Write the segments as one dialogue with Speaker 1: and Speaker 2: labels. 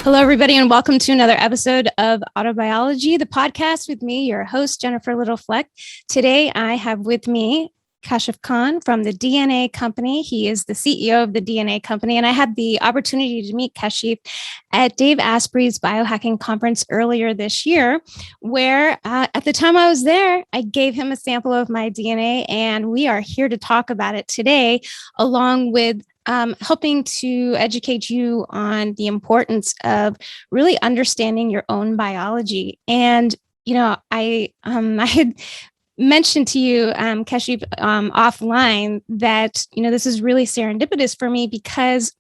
Speaker 1: Hello, everybody, and welcome to another episode of Autobiology, the podcast with me, your host, Jennifer Littlefleck. Today, I have with me Kashif Khan from the DNA Company. He is the CEO of the DNA Company, and I had the opportunity to meet Kashif at Dave Asprey's biohacking conference earlier this year, where at the time I was there, I gave him a sample of my DNA, and we are here to talk about it today, along with helping to educate you on the importance of really understanding your own biology. And, you know, I had mentioned to you, Kashif, offline that, this is really serendipitous for me because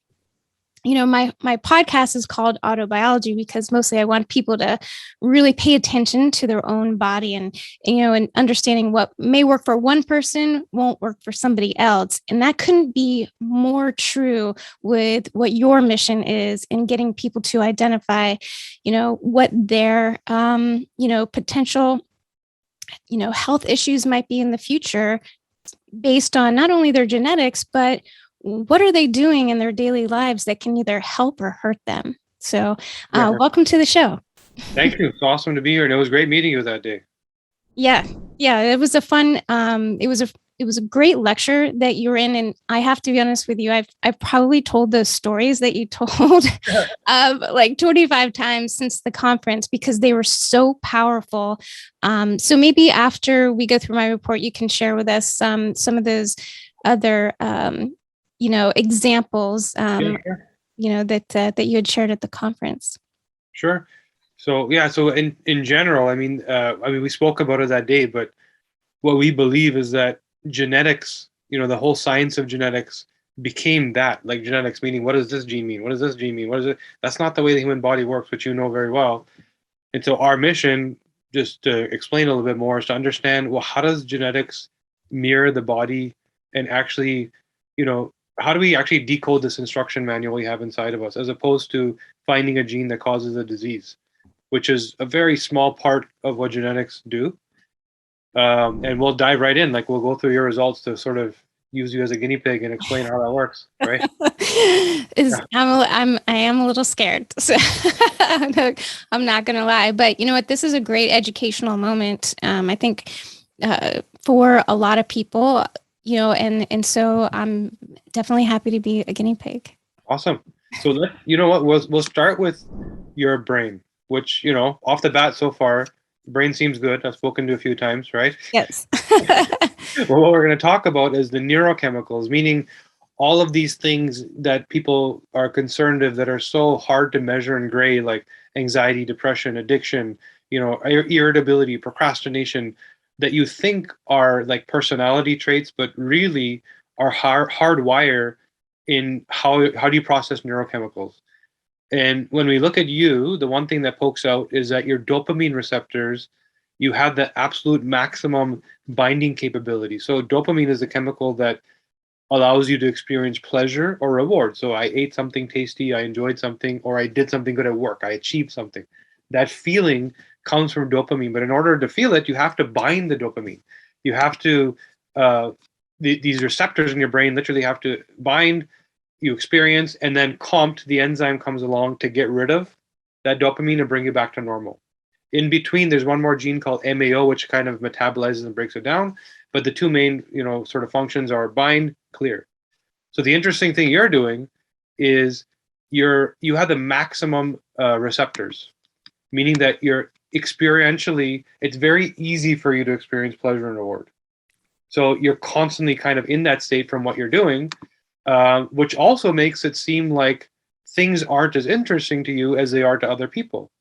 Speaker 1: my podcast is called Autobiology because mostly I want people to really pay attention to their own body and understanding what may work for one person won't work for somebody else. And that couldn't be more true with what your mission is in getting people to identify, what their, potential, health issues might be in the future based on not only their genetics, but what are they doing in their daily lives that can either help or hurt them? So welcome to the show.
Speaker 2: Thank you. It's awesome to be here. And it was great meeting you that day.
Speaker 1: Yeah. It was a fun, it was a great lecture that you were in. And I have to be honest with you, I've probably told those stories that you told like 25 times since the conference because they were so powerful. So maybe after we go through my report, you can share with us some of those other examples, that you had shared at the conference.
Speaker 2: Sure. So in general, we spoke about it that day, but what we believe is that genetics, the whole science of genetics became that, like genetics, meaning what does this gene mean? What does this gene mean? What is it? That's not the way the human body works, which you know very well. And so our mission, just to explain a little bit more, is to understand, well, how does genetics mirror the body and actually, how do we actually decode this instruction manual we have inside of us, as opposed to finding a gene that causes a disease, which is a very small part of what genetics do. And we'll dive right in. Like we'll go through your results to sort of use you as a guinea pig and explain how that works, right?
Speaker 1: I am a little scared. So I'm not going to lie, but you know what? This is a great educational moment. I think for a lot of people, and so I'm definitely happy to be a guinea pig.
Speaker 2: Awesome. So we'll start with your brain, which, off the bat so far, the brain seems good. I've spoken to a few times, right?
Speaker 1: Yes.
Speaker 2: Well, what we're going to talk about is the neurochemicals, meaning all of these things that people are concerned of that are so hard to measure and grade, like anxiety, depression, addiction, irritability, procrastination, that you think are like personality traits, but really are hardwire in how do you process neurochemicals. And when we look at you, the one thing that pokes out is that your dopamine receptors, you have the absolute maximum binding capability. So dopamine is a chemical that allows you to experience pleasure or reward. So I ate something tasty, I enjoyed something, or I did something good at work, I achieved something. That feeling comes from dopamine, but in order to feel it, you have to bind the dopamine. You have to, these receptors in your brain literally have to bind, you experience, and then COMT, the enzyme, comes along to get rid of that dopamine and bring you back to normal. In between, there's one more gene called MAO, which kind of metabolizes and breaks it down. But the two main, sort of functions are bind, clear. So the interesting thing you're doing is you have the maximum receptors, meaning that you're experientially, it's very easy for you to experience pleasure and reward. So you're constantly kind of in that state from what you're doing, which also makes it seem like things aren't as interesting to you as they are to other people.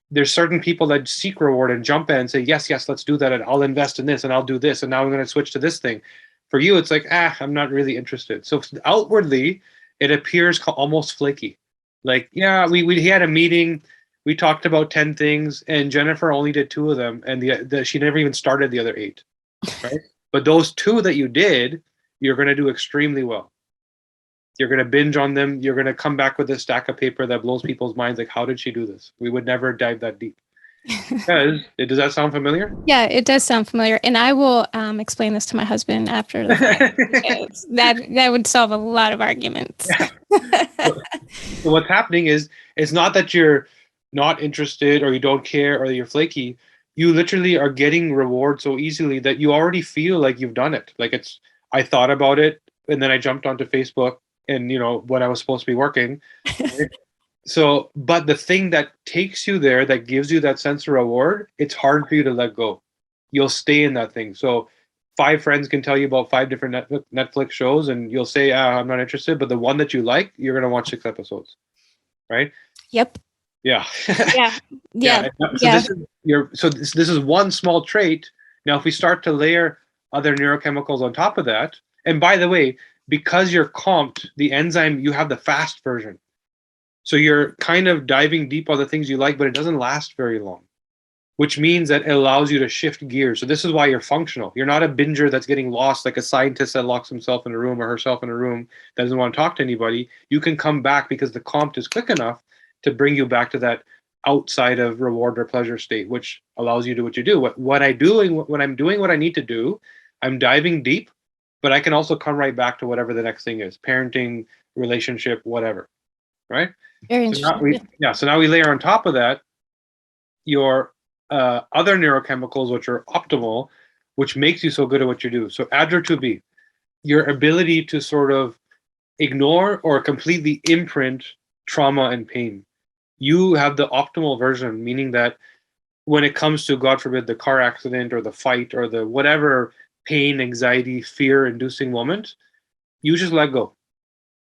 Speaker 2: There's certain people that seek reward and jump in and say, yes, let's do that. And I'll invest in this and I'll do this. And now I'm going to switch to this thing. For you, it's like, I'm not really interested. So outwardly, it appears almost flaky. Like, yeah, we had a meeting. We talked about 10 things and Jennifer only did 2 of them. And she never even started the other 8. Right? But those 2 that you did, you're going to do extremely well. You're going to binge on them. You're going to come back with a stack of paper that blows people's minds. Like, how did she do this? We would never dive that deep. Does that sound familiar?
Speaker 1: Yeah, it does sound familiar. And I will explain this to my husband after the fact. that would solve a lot of arguments.
Speaker 2: So what's happening is it's not that you're not interested or you don't care or you're flaky. You literally are getting reward so easily that you already feel like you've done it. Like I thought about it and then I jumped onto Facebook and when I was supposed to be working. Right? So, but the thing that takes you there, that gives you that sense of reward, it's hard for you to let go. You'll stay in that thing. So, five friends can tell you about five different Netflix shows, and you'll say, I'm not interested. But the one that you like, you're going to watch 6 episodes, right?
Speaker 1: Yep.
Speaker 2: Yeah.
Speaker 1: Yeah.
Speaker 2: Yeah.
Speaker 1: Yeah.
Speaker 2: So this is one small trait. Now, if we start to layer other neurochemicals on top of that, and by the way, because you're comped, the enzyme, you have the fast version. So you're kind of diving deep on the things you like, but it doesn't last very long, which means that it allows you to shift gears. So this is why you're functional. You're not a binger that's getting lost, like a scientist that locks himself in a room or herself in a room that doesn't want to talk to anybody. You can come back because the comp is quick enough to bring you back to that outside of reward or pleasure state, which allows you to do what you do. When I'm doing what I need to do, I'm diving deep, but I can also come right back to whatever the next thing is: parenting, relationship, whatever. Right?
Speaker 1: Very
Speaker 2: So now
Speaker 1: interesting.
Speaker 2: so now we layer on top of that your other neurochemicals, which are optimal, which makes you so good at what you do. So adr2b, your ability to sort of ignore or completely imprint trauma and pain. You have the optimal version, meaning that when it comes to, God forbid, the car accident or the fight or the whatever pain, anxiety, fear inducing moment, you just let go.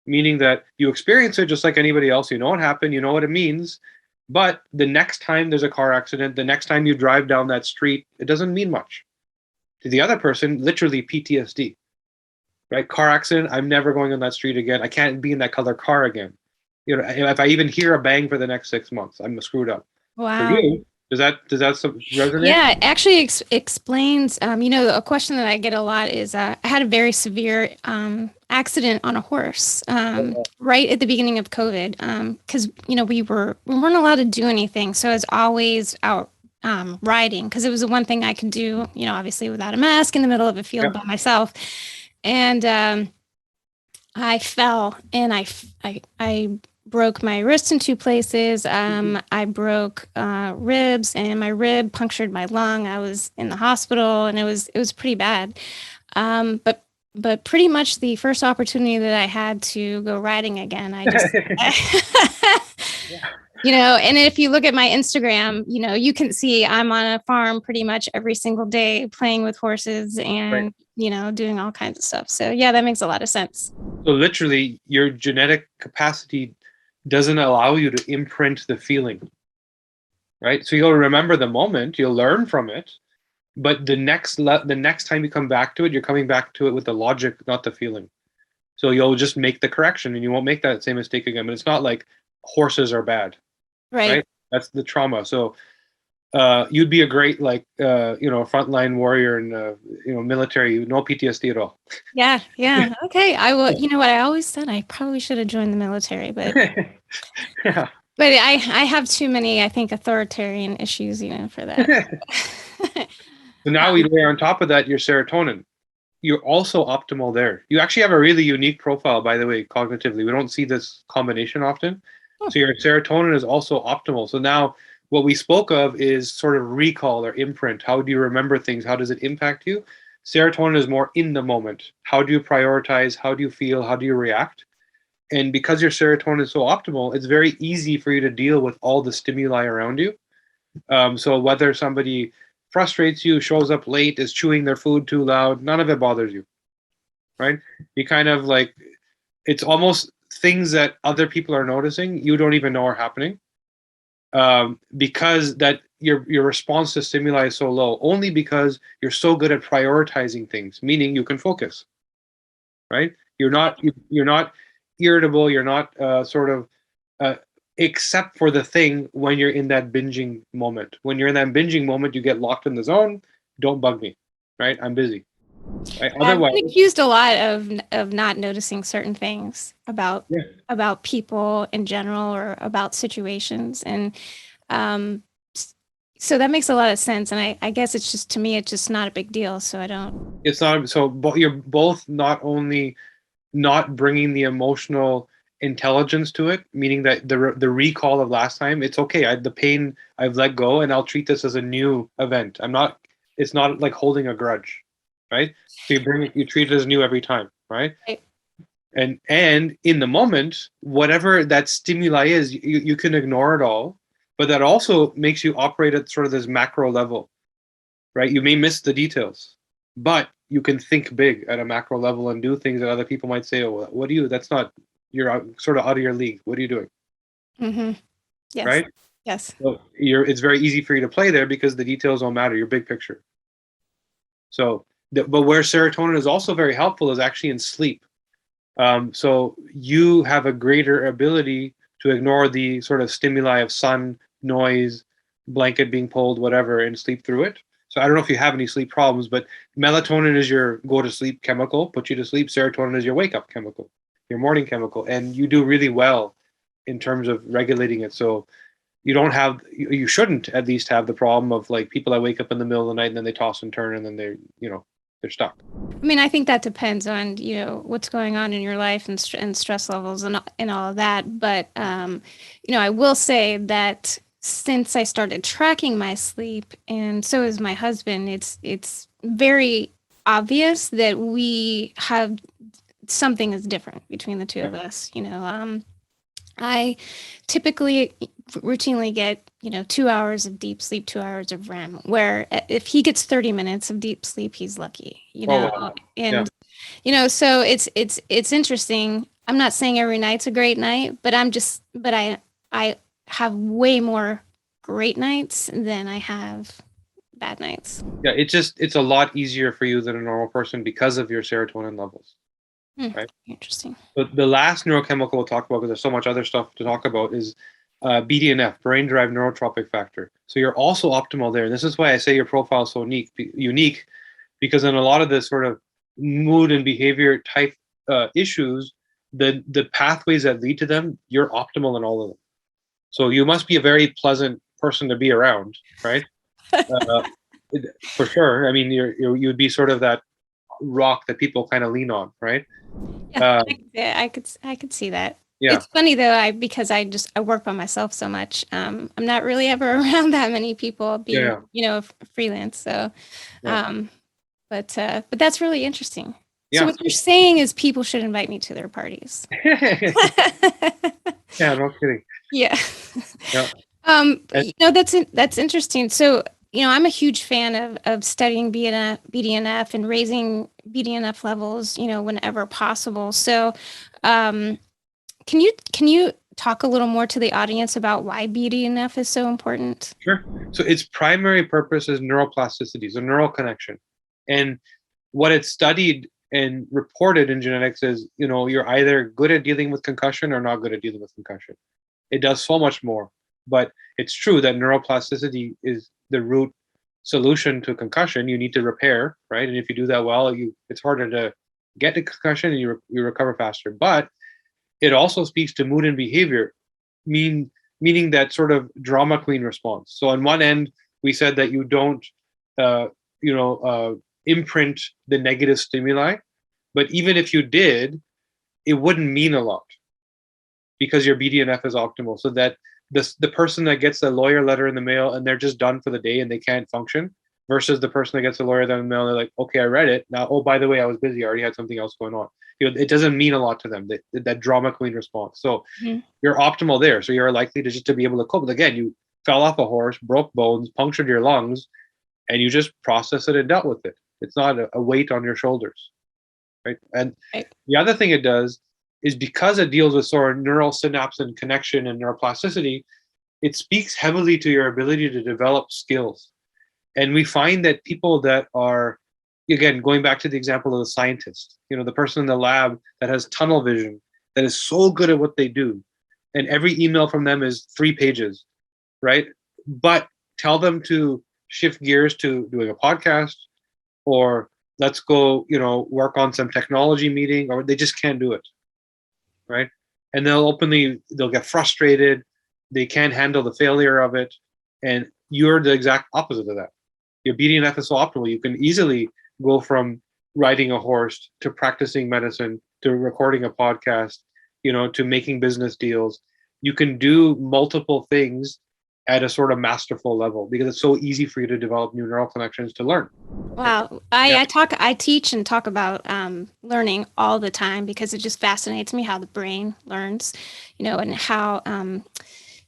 Speaker 2: Meaning that you experience it just like anybody else. You know what happened, you know what it means. But the next time there's a car accident, the next time you drive down that street, it doesn't mean much. To the other person, literally PTSD. Right? Car accident, I'm never going on that street again. I can't be in that color car again. If I even hear a bang for the next 6 months, I'm screwed up. For
Speaker 1: Wow.
Speaker 2: you, does that resonate?
Speaker 1: Yeah, it actually explains. A question that I get a lot is I had a very severe accident on a horse right at the beginning of COVID because we weren't allowed to do anything, so I was always out riding because it was the one thing I could do. Obviously without a mask in the middle of a field by myself, and I fell and I broke my wrist in two places. I broke ribs, and my rib punctured my lung. I was in the hospital, and it was pretty bad. But pretty much the first opportunity that I had to go riding again, I just, and if you look at my Instagram, you can see I'm on a farm pretty much every single day playing with horses and, doing all kinds of stuff. So yeah, that makes a lot of sense.
Speaker 2: So literally your genetic capacity doesn't allow you to imprint the feeling, right? So you'll remember the moment, you'll learn from it, but the next time you come back to it, you're coming back to it with the logic, not the feeling. So you'll just make the correction and you won't make that same mistake again. But it's not like horses are bad, right? That's the trauma. So you'd be a great frontline warrior in military, no PTSD at all.
Speaker 1: Yeah. Okay. I will. You know what? I always said I probably should have joined the military, but
Speaker 2: yeah.
Speaker 1: But I have too many, I think, authoritarian issues, for that.
Speaker 2: So now we layer on top of that your serotonin. You're also optimal there. You actually have a really unique profile, by the way, cognitively. We don't see this combination often. So your serotonin is also optimal. So now what we spoke of is sort of recall or imprint. How do you remember things? How does it impact you? Serotonin is more in the moment. How do you prioritize? How do you feel? How do you react? And because your serotonin is so optimal, it's very easy for you to deal with all the stimuli around you. So whether somebody frustrates you, shows up late, is chewing their food too loud, none of it bothers you, right? You kind of it's almost things that other people are noticing, you don't even know are happening, because that your response to stimuli is so low, only because you're so good at prioritizing things, meaning you can focus, right? You're not irritable, you're not except for the thing when you're in that binging moment. When you're in that binging moment, you get locked in the zone. Don't bug me, right? I'm busy. Right?
Speaker 1: Otherwise, I've been accused a lot of not noticing certain things about people in general or about situations, and so that makes a lot of sense. And I guess it's just, to me, it's just not a big deal. So I don't.
Speaker 2: It's not. So you're both not only not bringing the emotional intelligence to it, meaning that the recall of last time, it's okay. The pain I've let go, and I'll treat this as a new event. It's not like holding a grudge, right? So you treat it as new every time, right?
Speaker 1: Right.
Speaker 2: And in the moment, whatever that stimuli is, you can ignore it all, but that also makes you operate at sort of this macro level, right? You may miss the details, but you can think big at a macro level and do things that other people might say, oh, what do you, that's not, you're sort of out of your league. What are you doing?
Speaker 1: Mm-hmm. Yes.
Speaker 2: Right?
Speaker 1: Yes.
Speaker 2: So it's very easy for you to play there because the details don't matter, your big picture. So, but where serotonin is also very helpful is actually in sleep. So you have a greater ability to ignore the sort of stimuli of sun, noise, blanket being pulled, whatever, and sleep through it. So I don't know if you have any sleep problems, but melatonin is your go to sleep chemical, put you to sleep. Serotonin is your wake up chemical, your morning chemical, and you do really well in terms of regulating it. So you shouldn't at least have the problem of like people that wake up in the middle of the night and then they toss and turn and then they're stuck.
Speaker 1: I mean, I think that depends on, what's going on in your life and stress levels and all of that. But, I will say that since I started tracking my sleep, and so is my husband, it's very obvious that we have something is different between the two of us. I typically routinely get, 2 hours of deep sleep, 2 hours of REM, where if he gets 30 minutes of deep sleep, he's lucky,
Speaker 2: Oh, wow.
Speaker 1: and, so it's interesting. I'm not saying every night's a great night, but I have way more great nights than I have bad nights.
Speaker 2: Yeah, it's a lot easier for you than a normal person because of your serotonin levels. Right?
Speaker 1: Interesting.
Speaker 2: But the last neurochemical we'll talk about, because there's so much other stuff to talk about, is BDNF, brain-derived neurotrophic factor. So you're also optimal there. This is why I say your profile is so unique, because in a lot of the sort of mood and behavior type issues, the pathways that lead to them, you're optimal in all of them. So you must be a very pleasant person to be around, right? For sure. I mean, you'd be sort of that rock that people kind of lean on, right?
Speaker 1: Yeah, I could see that.
Speaker 2: Yeah.
Speaker 1: It's funny though, because I work by myself so much. I'm not really ever around that many people being, freelance. So,
Speaker 2: Yeah.
Speaker 1: but that's really interesting. So
Speaker 2: Yeah.
Speaker 1: what you're saying is people should invite me to their parties.
Speaker 2: Yeah, no kidding.
Speaker 1: Yeah.
Speaker 2: Yeah.
Speaker 1: That's interesting. So, I'm a huge fan of studying BDNF and raising BDNF levels, whenever possible. So, can you talk a little more to the audience about why BDNF is so important?
Speaker 2: Sure. So its primary purpose is neuroplasticity, so neural connection. And what it's studied and reported in genetics is, you're either good at dealing with concussion or not good at dealing with concussion. It does so much more. But it's true that neuroplasticity is the root solution to concussion. You need to repair, right? And if you do that well, it's harder to get to concussion and you recover faster. But it also speaks to mood and behavior, meaning that sort of drama queen response. So on one end, we said that you don't, imprint the negative stimuli, but even if you did, it wouldn't mean a lot because your BDNF is optimal. So that the person that gets a lawyer letter in the mail and they're just done for the day and they can't function, versus the person that gets a lawyer letter in the mail and they're like, okay, I read it. Now, oh, by the way, I was busy. I already had something else going on. It doesn't mean a lot to them, that drama queen response. So you're optimal there. So you're likely to be able to cope. But again, you fell off a horse, broke bones, punctured your lungs, and you just processed it and dealt with it. It's not a weight on your shoulders, right? And the other thing it does is because it deals with sort of neural synapse and connection and neuroplasticity, it speaks heavily to your ability to develop skills. And we find that people that are, again, going back to the example of the scientist, the person in the lab that has tunnel vision, that is so good at what they do, and every email from them is 3 pages, right? But tell them to shift gears to doing a podcast, or let's go, work on some technology meeting, or they just can't do it, right? And they'll get frustrated. They can't handle the failure of it. And you're the exact opposite of that. Your BDNF is so optimal. You can easily go from riding a horse to practicing medicine to recording a podcast, to making business deals. You can do multiple things at a sort of masterful level because it's so easy for you to develop new neural connections to learn.
Speaker 1: Wow. I teach and talk about learning all the time because it just fascinates me how the brain learns, and how,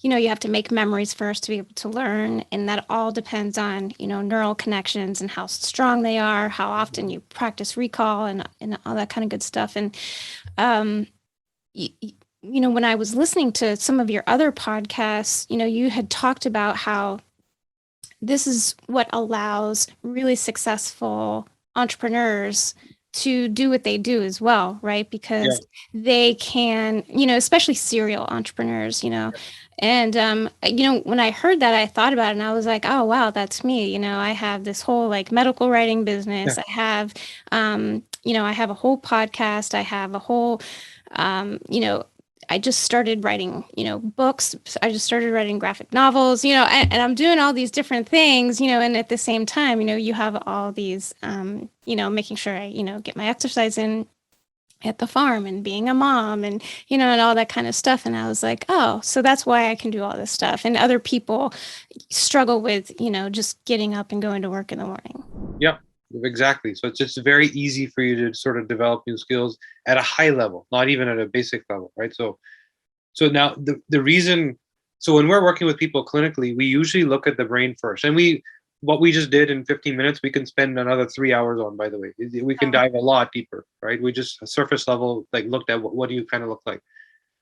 Speaker 1: you have to make memories first to be able to learn. And that all depends on, neural connections and how strong they are, how often you practice recall and all that kind of good stuff. And, um, when I was listening to some of your other podcasts, you had talked about how this is what allows really successful entrepreneurs to do what they do as well, right?
Speaker 2: Yeah.
Speaker 1: Because they can, especially serial entrepreneurs, and, when I heard that, I thought about it and I was like, oh, wow, that's me. I have this whole like medical writing business.
Speaker 2: Yeah.
Speaker 1: I have a whole podcast. I have a whole, I just started writing, books. I just started writing graphic novels, and I'm doing all these different things, and at the same time, you have all these, making sure I, get my exercise in at the farm and being a mom and, and all that kind of stuff. And I was like, oh, so that's why I can do all this stuff. And other people struggle with, just getting up and going to work in the morning.
Speaker 2: Yeah. Exactly. So it's just very easy for you to sort of develop new skills at a high level, not even at a basic level, right? So now the reason, so when we're working with people clinically, we usually look at the brain first, and what we just did in 15 minutes, we can spend another 3 hours on, by the way. We can dive a lot deeper, right? We just surface level, like looked at what do you kind of look like.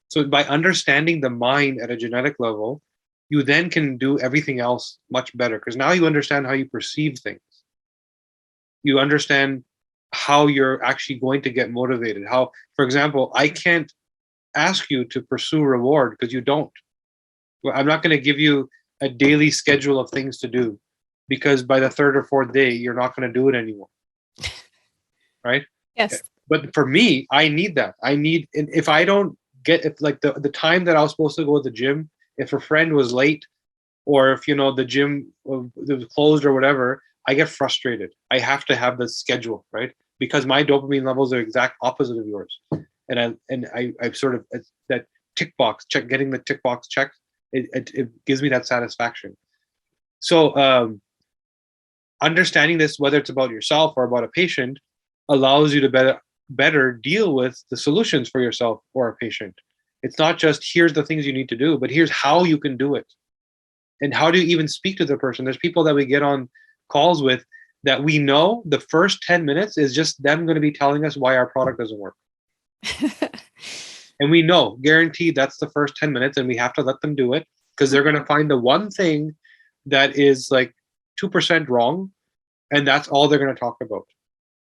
Speaker 2: So by understanding the mind at a genetic level, you then can do everything else much better because now you understand how you perceive things. You understand how you're actually going to get motivated. How, for example, I can't ask you to pursue reward because you don't. I'm not going to give you a daily schedule of things to do because by the third or fourth day, you're not going to do it anymore. Right?
Speaker 1: Yes.
Speaker 2: But for me, I need that. If I don't get, if like the time that I was supposed to go to the gym, if a friend was late or if, the gym was closed or whatever, I get frustrated. I have to have the schedule, right? Because my dopamine levels are exact opposite of yours. And I sort of, that tick box check, getting the tick box checked, it gives me that satisfaction. So understanding this, whether it's about yourself or about a patient, allows you to better deal with the solutions for yourself or a patient. It's not just here's the things you need to do, but here's how you can do it. And how do you even speak to the person? There's people that we get on calls with that we know the first 10 minutes is just them going to be telling us why our product doesn't work. And we know, guaranteed, that's the first 10 minutes, and we have to let them do it because they're going to find the one thing that is like 2% wrong, and that's all they're going to talk about.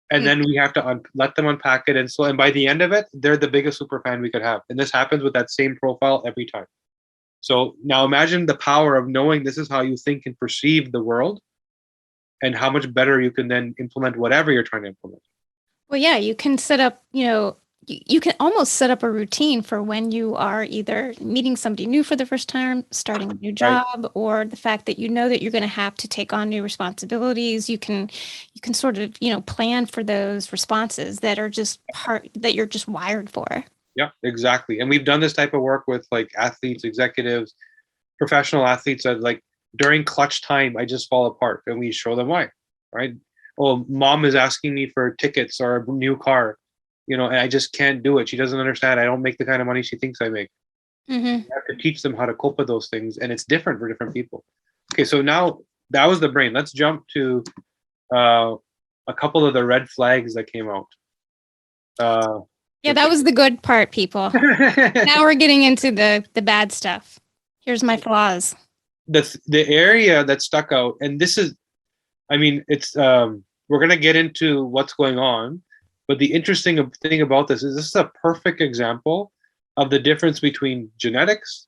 Speaker 2: And then we have to let them unpack it. And by the end of it, they're the biggest super fan we could have. And this happens with that same profile every time. So now imagine the power of knowing this is how you think and perceive the world and how much better you can then implement whatever you're trying to implement.
Speaker 1: Well, yeah, you can set up, you can almost set up a routine for when you are either meeting somebody new for the first time, starting a new job, right, or the fact that that you're going to have to take on new responsibilities. You can sort of, plan for those responses that are just that you're just wired for.
Speaker 2: Yeah, exactly. And we've done this type of work with like athletes, executives, professional athletes that like during clutch time, I just fall apart, and we show them why, right? Oh, mom is asking me for tickets or a new car, and I just can't do it. She doesn't understand. I don't make the kind of money she thinks I make.
Speaker 1: Mm-hmm.
Speaker 2: You have to teach them how to cope with those things, and it's different for different people. Okay, so now that was the brain. Let's jump to a couple of the red flags that came out.
Speaker 1: Yeah, that was the good part, people. Now we're getting into the bad stuff. Here's my flaws.
Speaker 2: The area that stuck out, and this is, it's we're gonna get into what's going on, but the interesting thing about this is a perfect example of the difference between genetics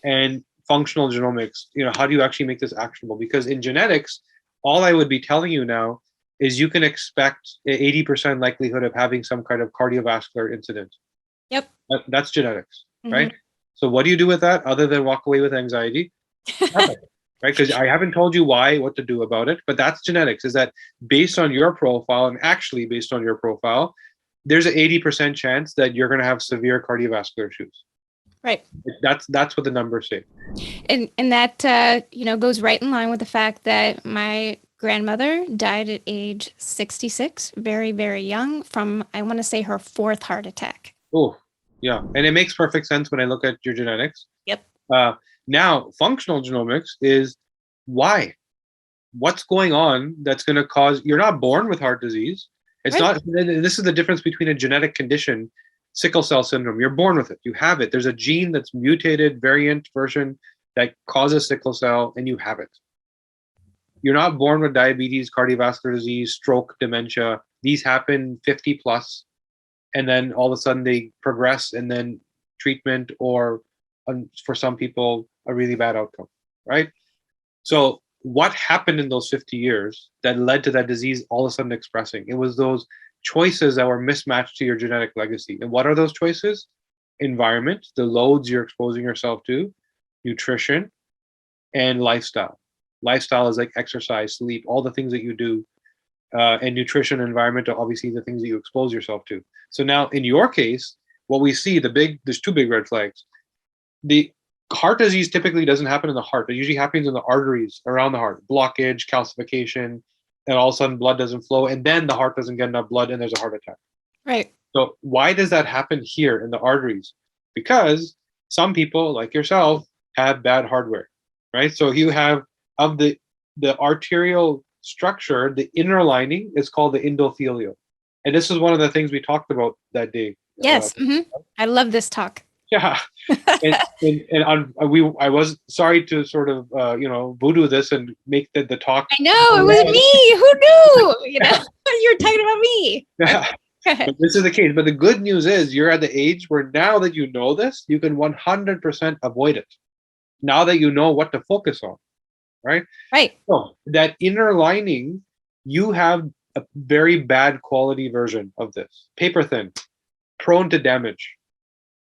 Speaker 2: and functional genomics. How do you actually make this actionable? Because in genetics, all I would be telling you now is you can expect an 80% likelihood of having some kind of cardiovascular incident.
Speaker 1: Yep.
Speaker 2: That's genetics, right? So what do you do with that other than walk away with anxiety? Nothing, right? Because I haven't told you what to do about it, but that's genetics, is that based on your profile, and actually based on your profile, there's an 80% chance that you're going to have severe cardiovascular issues.
Speaker 1: Right.
Speaker 2: That's what the numbers say.
Speaker 1: And that, goes right in line with the fact that my grandmother died at age 66, very, very young, from, I want to say, her fourth heart attack.
Speaker 2: Oh, yeah. And it makes perfect sense when I look at your genetics.
Speaker 1: Yep.
Speaker 2: Now, functional genomics is why? What's going on that's going to cause, you're not born with heart disease. It's
Speaker 1: Right.
Speaker 2: not, this is the difference between a genetic condition, sickle cell syndrome. You're born with it. You have it. There's a gene that's mutated, variant version that causes sickle cell, and you have it. You're not born with diabetes, cardiovascular disease, stroke, dementia. These happen 50 plus, and then all of a sudden they progress, and then treatment, or for some people, a really bad outcome, right? So what happened in those 50 years that led to that disease all of a sudden expressing? It was those choices that were mismatched to your genetic legacy. And what are those choices? Environment, the loads you're exposing yourself to, nutrition, and lifestyle. Lifestyle is like exercise, sleep, all the things that you do, and nutrition and environment are obviously the things that you expose yourself to. So now in your case, what we see, there's two big red flags. The heart disease typically doesn't happen in the heart. It usually happens in the arteries around the heart, blockage, calcification, and all of a sudden blood doesn't flow, and then the heart doesn't get enough blood and there's a heart attack.
Speaker 1: Right.
Speaker 2: So why does that happen here in the arteries? Because some people, like yourself, have bad hardware, right? So you have, of the arterial structure, the inner lining is called the endothelium. And this is one of the things we talked about that day.
Speaker 1: Yes. I love this talk.
Speaker 2: Yeah. I was sorry to sort of, voodoo this and make the talk.
Speaker 1: I know, it was me. Who knew? You're talking about me.
Speaker 2: Yeah. But this is the case. But the good news is you're at the age where now that you know this, you can 100% avoid it. Now that you know what to focus on, right?
Speaker 1: Right.
Speaker 2: So that inner lining, you have a very bad quality version of this. Paper thin, prone to damage.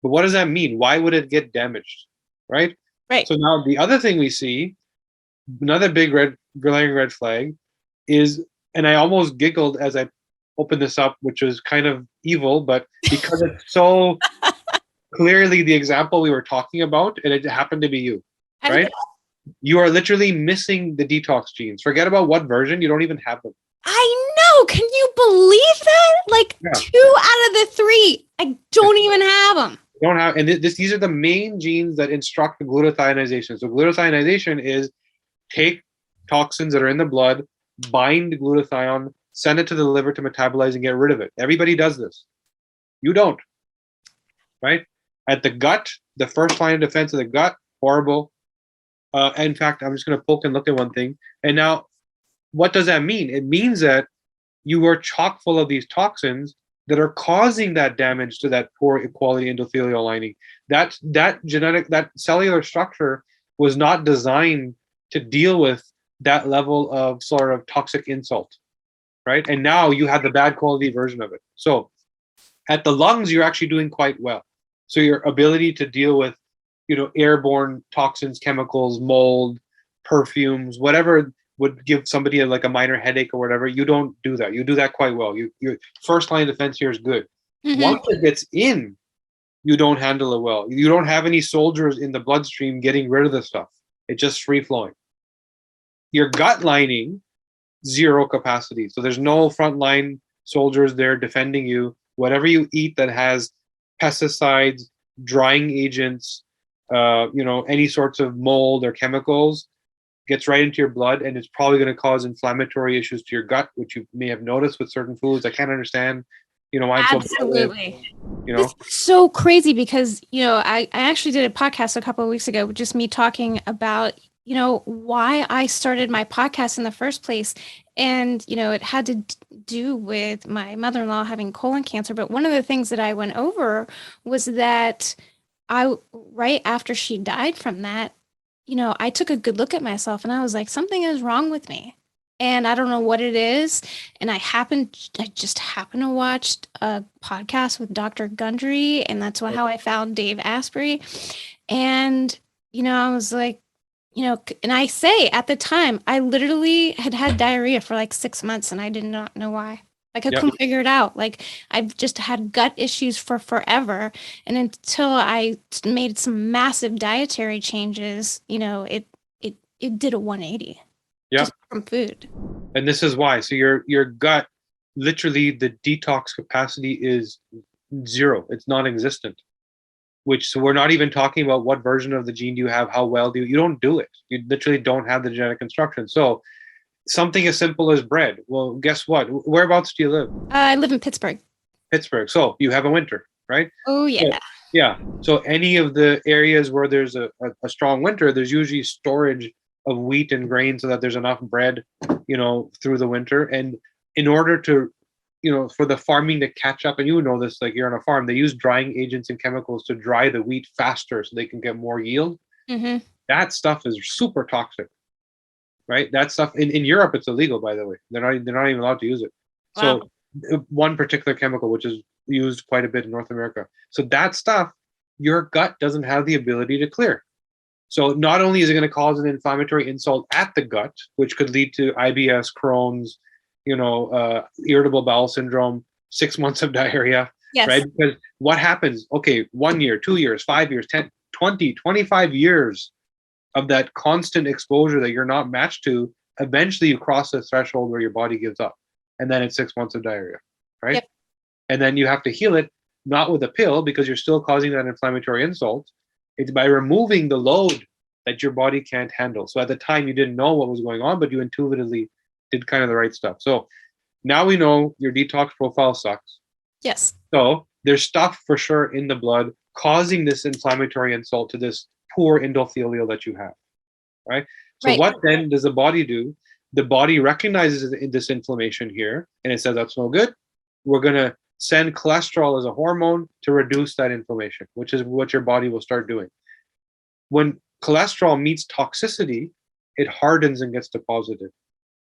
Speaker 2: But what does that mean? Why would it get damaged, right?
Speaker 1: Right.
Speaker 2: So now the other thing we see, another big glaring red flag is, and I almost giggled as I opened this up, which was kind of evil, but because it's so clearly the example we were talking about, and it happened to be you, right? You are literally missing the detox genes. Forget about what version, you don't even have them.
Speaker 1: I know. Can you believe that? Like 2 out of the 3, I don't even have them.
Speaker 2: You don't have, and these are the main genes that instruct glutathionization. So glutathionization is take toxins that are in the blood, bind glutathione, send it to the liver to metabolize and get rid of it. Everybody does this. You don't, right? At the gut, the first line of defense of the gut, horrible. In fact, I'm just going to poke and look at one thing. And now, what does that mean? It means that you are chock full of these toxins that are causing that damage to that poor quality endothelial lining. That cellular structure was not designed to deal with that level of sort of toxic insult, right? And now you have the bad quality version of it. So at the lungs, you're actually doing quite well. So your ability to deal with, airborne toxins, chemicals, mold, perfumes, whatever would give somebody like a minor headache or whatever, you don't do that. You do that quite well. Your first line of defense here is good. Mm-hmm. Once it gets in, you don't handle it well. You don't have any soldiers in the bloodstream getting rid of the stuff. It's just free flowing. Your gut lining, zero capacity. So there's no frontline soldiers there defending you. Whatever you eat that has pesticides, drying agents, any sorts of mold or chemicals, gets right into your blood, and it's probably going to cause inflammatory issues to your gut, which you may have noticed with certain foods. I can't understand, why it's
Speaker 1: absolutely.
Speaker 2: So
Speaker 1: It's so crazy because, I actually did a podcast a couple of weeks ago, just me talking about, why I started my podcast in the first place. And, it had to do with my mother-in-law having colon cancer. But one of the things that I went over was that right after she died from that, I took a good look at myself and I was like, something is wrong with me. And I don't know what it is. And I just happened to watch a podcast with Dr. Gundry. And that's how I found Dave Asprey. And, I was like, and I say at the time, I literally had diarrhea for like 6 months and I did not know why. Like I
Speaker 2: Yep.
Speaker 1: couldn't figure it out. Like I've just had gut issues for forever. And until I made some massive dietary changes, it did a 180
Speaker 2: Yep.
Speaker 1: just from food.
Speaker 2: And this is why. So your gut, literally the detox capacity is zero. It's non-existent. Which, so we're not even talking about what version of the gene do you have, how well do you don't do it. You literally don't have the genetic instruction. So something as simple as bread. Well, guess what? Whereabouts do you live?
Speaker 1: I live in Pittsburgh.
Speaker 2: Pittsburgh. So you have a winter, right?
Speaker 1: Oh,
Speaker 2: So,
Speaker 1: yeah.
Speaker 2: yeah. So any of the areas where there's a strong winter, there's usually storage of wheat and grain so that there's enough bread, through the winter. And in order to, for the farming to catch up, and you know this, like you're on a farm, they use drying agents and chemicals to dry the wheat faster so they can get more yield.
Speaker 1: Mm-hmm.
Speaker 2: That stuff is super toxic, right? That stuff in Europe, it's illegal, by the way. They're not even allowed to use it.
Speaker 1: Wow.
Speaker 2: So one particular chemical, which is used quite a bit in North America. So that stuff, your gut doesn't have the ability to clear. So not only is it going to cause an inflammatory insult at the gut, which could lead to IBS, Crohn's, irritable bowel syndrome, 6 months of diarrhea,
Speaker 1: Yes.
Speaker 2: right? Because what happens? Okay, 1 year, 2 years, 5 years, 10, 20, 25 years of that constant exposure that you're not matched to, eventually you cross the threshold where your body gives up. And then it's 6 months of diarrhea, right?
Speaker 1: Yep.
Speaker 2: And then you have to heal it, not with a pill because you're still causing that inflammatory insult. It's by removing the load that your body can't handle. So at the time you didn't know what was going on, but you intuitively did kind of the right stuff. So now we know your detox profile sucks.
Speaker 1: Yes.
Speaker 2: So there's stuff for sure in the blood causing this inflammatory insult to this poor endothelial that you have, right? So
Speaker 1: Right.
Speaker 2: what then does the body do? The body recognizes this inflammation here, and it says, that's no good. We're going to send cholesterol as a hormone to reduce that inflammation, which is what your body will start doing. When cholesterol meets toxicity, it hardens and gets deposited,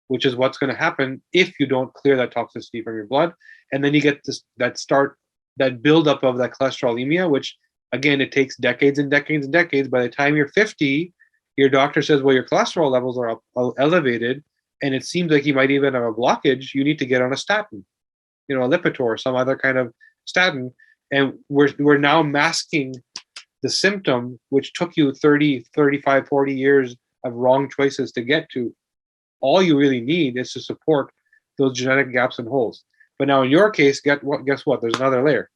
Speaker 2: which is what's going to happen if you don't clear that toxicity from your blood. And then you get that buildup of that cholesterolemia, which again, it takes decades and decades and decades. By the time you're 50, your doctor says, well, your cholesterol levels are elevated, and it seems like you might even have a blockage. You need to get on a statin, a Lipitor or some other kind of statin. And we're now masking the symptom, which took you 30, 35, 40 years of wrong choices to get to. All you really need is to support those genetic gaps and holes. But now in your case, guess what? There's another layer.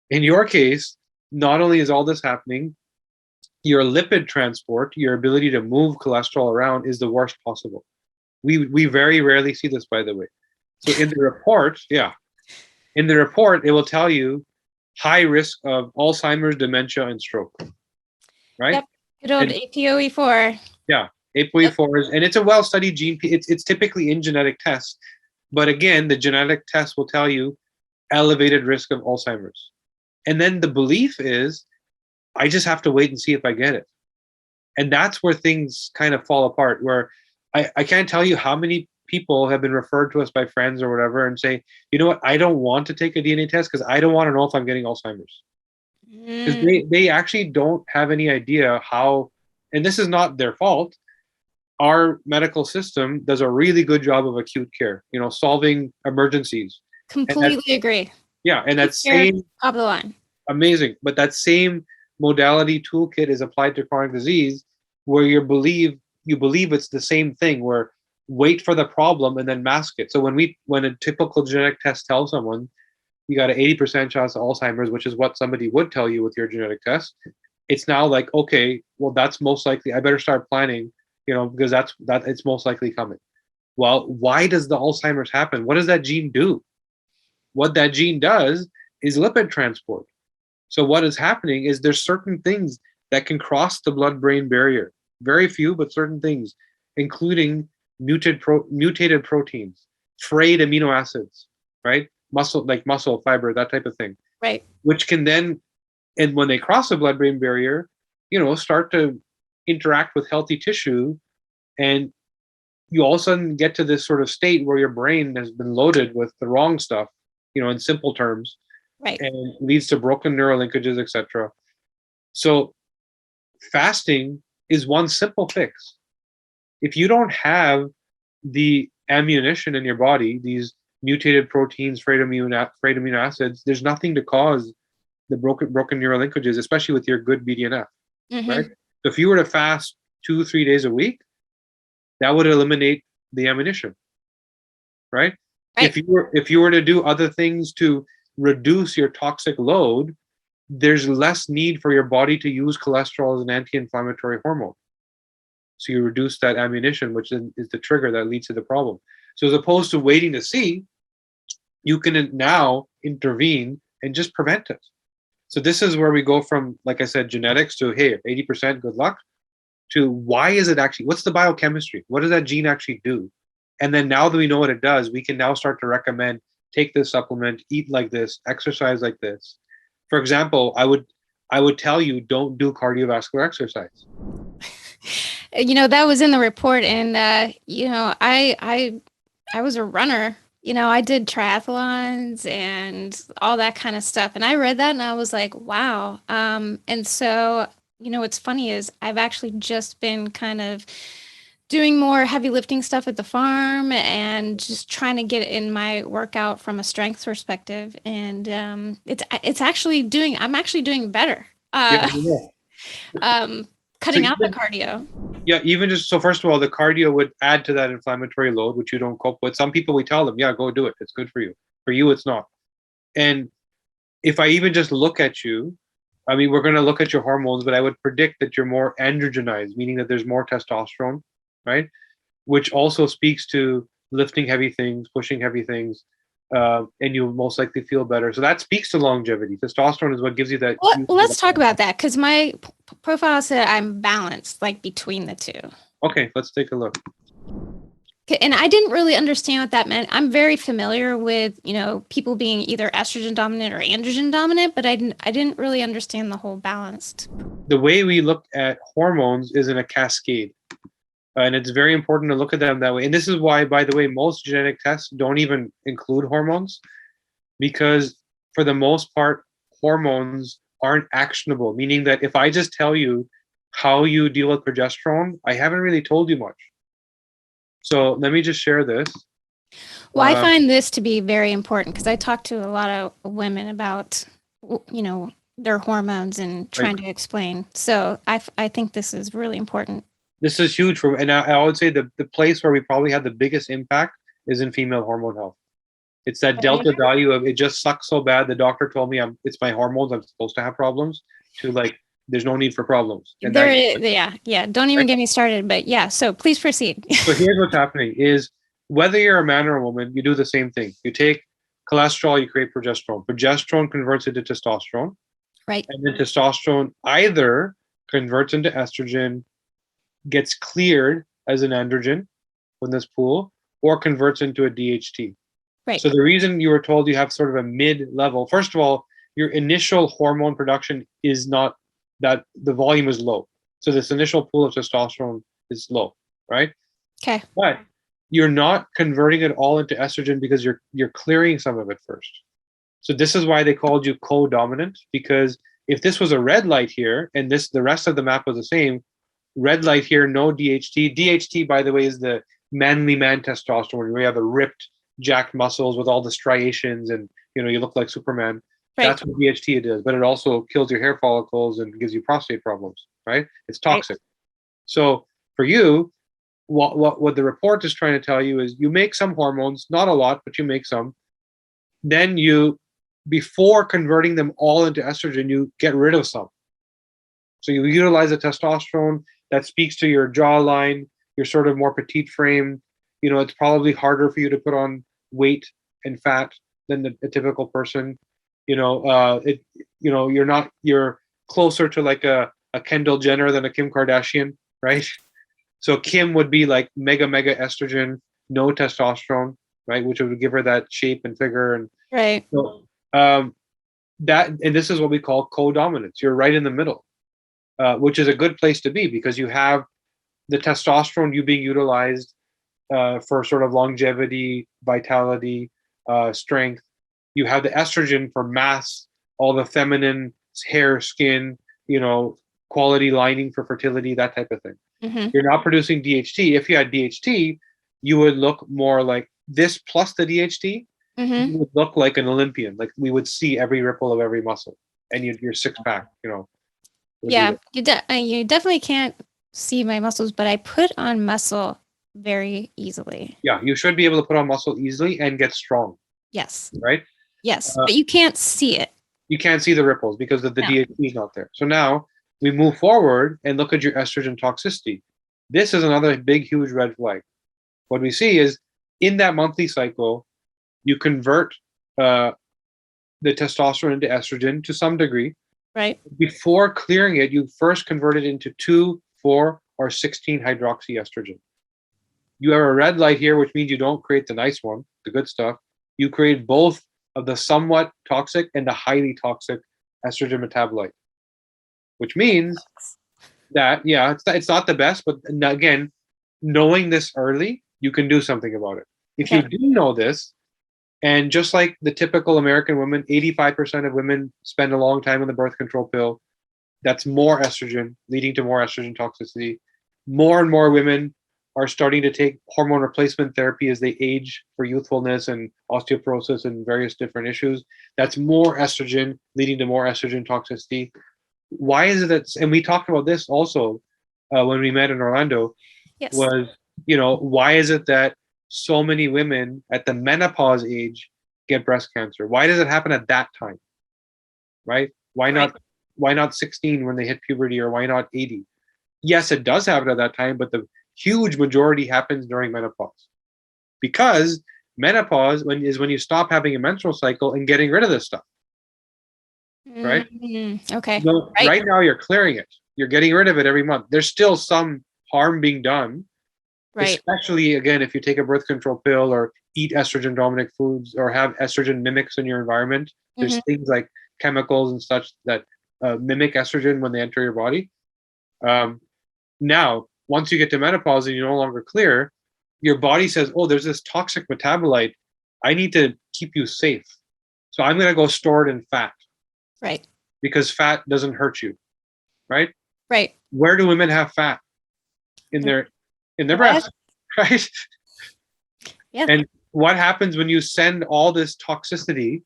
Speaker 2: In your case, not only is all this happening, your lipid transport, your ability to move cholesterol around is the worst possible. We very rarely see this, by the way. So in the report, it will tell you high risk of Alzheimer's, dementia, and stroke. Right?
Speaker 1: Yep. Good old APOE4.
Speaker 2: Yeah, APOE4 is, and it's a well-studied gene. It's typically in genetic tests, but again, the genetic test will tell you elevated risk of Alzheimer's. And then the belief is, I just have to wait and see if I get it. And that's where things kind of fall apart, where I can't tell you how many people have been referred to us by friends or whatever and say, you know what, I don't want to take a DNA test because I don't want to know if I'm getting Alzheimer's. Because they actually don't have any idea how, and this is not their fault. Our medical system does a really good job of acute care, solving emergencies.
Speaker 1: Completely agree.
Speaker 2: Yeah, and that same
Speaker 1: top of the line.
Speaker 2: Amazing, but that same modality toolkit is applied to chronic disease, where you believe it's the same thing. Where wait for the problem and then mask it. So when a typical genetic test tells someone you got an 80% chance of Alzheimer's, which is what somebody would tell you with your genetic test, it's now like, okay, well, that's most likely. I better start planning, because it's most likely coming. Well, why does the Alzheimer's happen? What does that gene do? What that gene does is lipid transport. So what is happening is there's certain things that can cross the blood-brain barrier. Very few, but certain things, including mutated proteins, frayed amino acids, right? Muscle fiber, that type of thing.
Speaker 1: Right.
Speaker 2: Which can then, and when they cross the blood-brain barrier, start to interact with healthy tissue, and you all of a sudden get to this sort of state where your brain has been loaded with the wrong stuff, in simple terms,
Speaker 1: right,
Speaker 2: and leads to broken neural linkages, etc. So fasting is one simple fix. If you don't have the ammunition in your body, these mutated proteins, frayed amino acids, there's nothing to cause the broken neural linkages, especially with your good BDNF, right? So if you were to fast 2-3 days a week, that would eliminate the ammunition, right?
Speaker 1: Right.
Speaker 2: If you were to do other things to reduce your toxic load, there's less need for your body to use cholesterol as an anti-inflammatory hormone. So you reduce that ammunition, which is the trigger that leads to the problem. So as opposed to waiting to see, you can now intervene and just prevent it. So this is where we go from, like I said, genetics to, hey, 80%, good luck, to why is it actually, what's the biochemistry? What does that gene actually do? And then now that we know what it does, we can now start to recommend, take this supplement, eat like this, exercise like this. For example, I would tell you, don't do cardiovascular exercise.
Speaker 1: That was in the report, and I was a runner. I did triathlons and all that kind of stuff, and I read that and I was like, wow. And so, what's funny is I've actually just been kind of doing more heavy lifting stuff at the farm and just trying to get in my workout from a strength perspective, and I'm actually doing better.
Speaker 2: Yeah,
Speaker 1: Cutting out the cardio.
Speaker 2: Yeah, even just so, first of all, the cardio would add to that inflammatory load, which you don't cope with. Some people, we tell them, yeah, go do it. It's good for you. For you, it's not. And if I even just look at you, I mean, we're going to look at your hormones, but I would predict that you're more androgenized, meaning that there's more testosterone, right? Which also speaks to lifting heavy things, pushing heavy things, and you'll most likely feel better. So that speaks to longevity. Testosterone is what gives you that.
Speaker 1: Well, let's talk about that, because my profile said I'm balanced, like between the two.
Speaker 2: Okay, let's take a look.
Speaker 1: And I didn't really understand what that meant. I'm very familiar with, people being either estrogen dominant or androgen dominant, but I didn't really understand the whole balanced.
Speaker 2: The way we look at hormones is in a cascade. And it's very important to look at them that way. And this is why, by the way, most genetic tests don't even include hormones, because for the most part, hormones aren't actionable, meaning that if I just tell you how you deal with progesterone, I haven't really told you much. So let me just share this.
Speaker 1: Well, I find this to be very important because I talk to a lot of women about, their hormones and trying to explain. So I think this is really important. This
Speaker 2: is huge for, and I would say the place where we probably had the biggest impact is in female hormone health. It's that delta value of it just sucks so bad. The doctor told me it's my hormones. I'm supposed to have problems. To like, there's no need for problems. And
Speaker 1: Don't even get me started. But yeah, so please proceed.
Speaker 2: So here's what's happening: is whether you're a man or a woman, you do the same thing. You take cholesterol, you create progesterone. Progesterone converts into testosterone.
Speaker 1: Right.
Speaker 2: And then testosterone either converts into estrogen, gets cleared as an androgen from this pool, or converts into a DHT.
Speaker 1: Right.
Speaker 2: So the reason you were told you have sort of a mid-level, first of all, your initial hormone production is not that, the volume is low. So this initial pool of testosterone is low, right?
Speaker 1: Okay.
Speaker 2: But you're not converting it all into estrogen because you're clearing some of it first. So this is why they called you co-dominant, because if this was a red light here and the rest of the map was the same, red light here, no DHT. DHT, by the way, is the manly man testosterone, where you have a ripped, jacked muscles with all the striations and you look like Superman. Right. That's what DHT it is, but it also kills your hair follicles and gives you prostate problems, right? It's toxic. Right. So for you, what the report is trying to tell you is you make some hormones, not a lot, but you make some. Then before converting them all into estrogen, you get rid of some. So you utilize the testosterone that speaks to your jawline, your sort of more petite frame. It's probably harder for you to put on weight and fat than a typical person. You're closer to like a Kendall Jenner than a Kim Kardashian, right? So Kim would be like mega estrogen, no testosterone, right? Which would give her that shape and figure. And
Speaker 1: right.
Speaker 2: So and this is what we call co-dominance. You're right in the middle, which is a good place to be, because you have the testosterone being utilized for sort of longevity, vitality, strength. You have the estrogen for mass, all the feminine hair, skin, quality lining for fertility, that type of thing. Mm-hmm. You're not producing DHT. If you had DHT, you would look more like this plus the DHT,
Speaker 1: Mm-hmm.
Speaker 2: you would look like an Olympian. Like we would see every ripple of every muscle, and your six pack, would be
Speaker 1: Yeah,
Speaker 2: there.
Speaker 1: you definitely can't see my muscles, but I put on muscle very easily.
Speaker 2: Yeah, you should be able to put on muscle easily and get strong,
Speaker 1: Yes.
Speaker 2: right?
Speaker 1: Yes,
Speaker 2: Uh,
Speaker 1: but you can't see it.
Speaker 2: you can't see the ripples because the
Speaker 1: No.
Speaker 2: DHT is not there. So now we move forward and look at your estrogen toxicity. This is another big, huge red flag. What we see is in that monthly cycle, you convert uh, the testosterone into estrogen to some degree.
Speaker 1: Right.
Speaker 2: Before clearing it, you first convert it into 2, 4, or 16 hydroxyestrogen. You have a red light here, which means you don't create the nice one, the good stuff. You create both of the somewhat toxic and the highly toxic estrogen metabolite, which means that, yeah, it's not the best, but again, knowing this early, you can do something about it. If you
Speaker 1: Okay.
Speaker 2: do know this, and just like the typical American woman, 85% of women spend a long time on the birth control pill. That's more estrogen, leading to more estrogen toxicity. More and more women are starting to take hormone replacement therapy as they age for youthfulness and osteoporosis and various different issues. That's more estrogen, leading to more estrogen toxicity. Why is it that, and we talked about this also when we met in Orlando,
Speaker 1: Yes.
Speaker 2: was, why is it that so many women at the menopause age get breast cancer? Why does it happen at that time? Right? Why not 16 when they hit puberty, or why not 80? Yes, it does happen at that time, but the huge majority happens during menopause. Because menopause is when you stop having a menstrual cycle and getting rid of this stuff, right?
Speaker 1: Okay.
Speaker 2: So
Speaker 1: Right.
Speaker 2: right now you're clearing it. You're getting rid of it every month. There's still some harm being done,
Speaker 1: Right.
Speaker 2: especially again if you take a birth control pill or eat estrogen dominant foods or have estrogen mimics in your environment. There's things like chemicals and such that mimic estrogen when they enter your body. Now, once you get to menopause and you're no longer clear, your body says, oh, there's this toxic metabolite. I need to keep you safe. So I'm going to go store it in fat.
Speaker 1: Right.
Speaker 2: Because fat doesn't hurt you, right?
Speaker 1: Right.
Speaker 2: Where do women have fat? In their breasts, right?
Speaker 1: Yeah.
Speaker 2: And what happens when you send all this toxicity,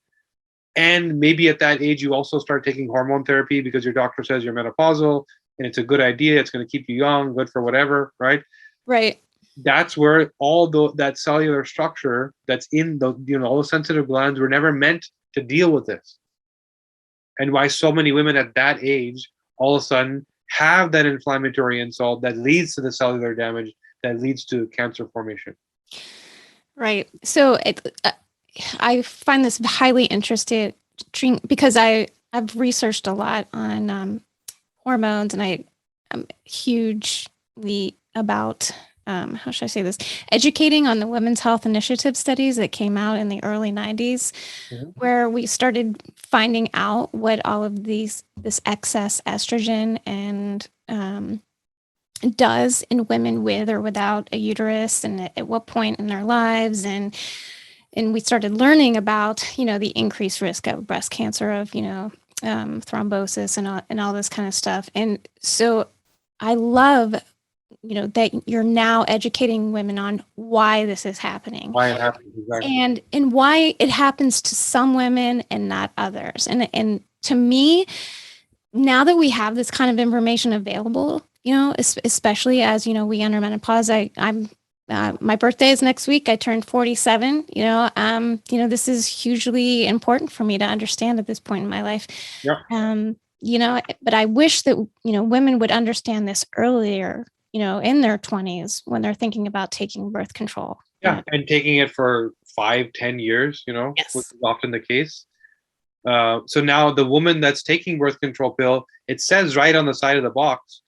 Speaker 2: and maybe at that age you also start taking hormone therapy because your doctor says you're menopausal and it's a good idea, it's going to keep you young, good for whatever, right?
Speaker 1: Right.
Speaker 2: That's where all that cellular structure that's in the all the sensitive glands were never meant to deal with this. And why so many women at that age all of a sudden have that inflammatory insult that leads to the cellular damage that leads to cancer formation.
Speaker 1: Right. So I find this highly interesting because I've researched a lot on hormones, and I'm hugely about how should I say this? Educating on the Women's Health Initiative studies that came out in the early 90s, where we started finding out what all of this excess estrogen and does in women with or without a uterus, and at what point in their lives, and we started learning about the increased risk of breast cancer, of thrombosis and all this kind of stuff. And so I love that you're now educating women on why this is happening,
Speaker 2: Why it happens, exactly.
Speaker 1: and why it happens to some women and not others. And to me, now that we have this kind of information available, especially as we enter menopause, I'm my birthday is next week. I turned 47. This is hugely important for me to understand at this point in my life.
Speaker 2: Yeah.
Speaker 1: But I wish that women would understand this earlier, in their 20s, when they're thinking about taking birth control.
Speaker 2: Yeah, and taking it for 5-10 years,
Speaker 1: Yes.
Speaker 2: which is often the case. So now the woman that's taking birth control pill, it says right on the side of the box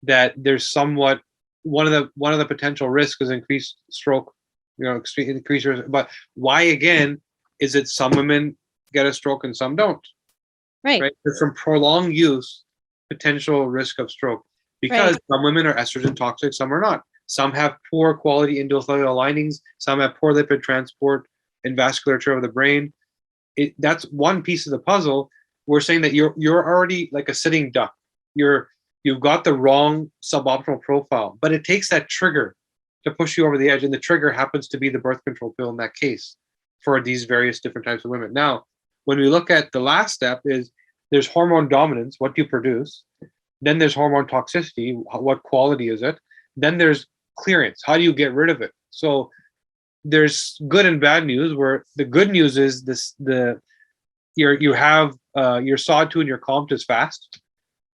Speaker 2: that there's somewhat one of the potential risks is increased stroke, increased risk. But why again is it some women get a stroke and some don't?
Speaker 1: Right.
Speaker 2: Because from prolonged use, potential risk of stroke. Because some women are estrogen toxic, some are not. Some have poor quality endothelial linings, some have poor lipid transport and vasculature of the brain. That's one piece of the puzzle. We're saying that you're already like a sitting duck. You've got the wrong suboptimal profile, but it takes that trigger to push you over the edge, and the trigger happens to be the birth control pill in that case. for these various different types of women. Now, when we look at the last step is there's hormone dominance, what do you produce? Then there's hormone toxicity, what quality is it? Then there's clearance, how do you get rid of it? So there's good and bad news, where the good news is you have your SAW2 and your COMT is fast,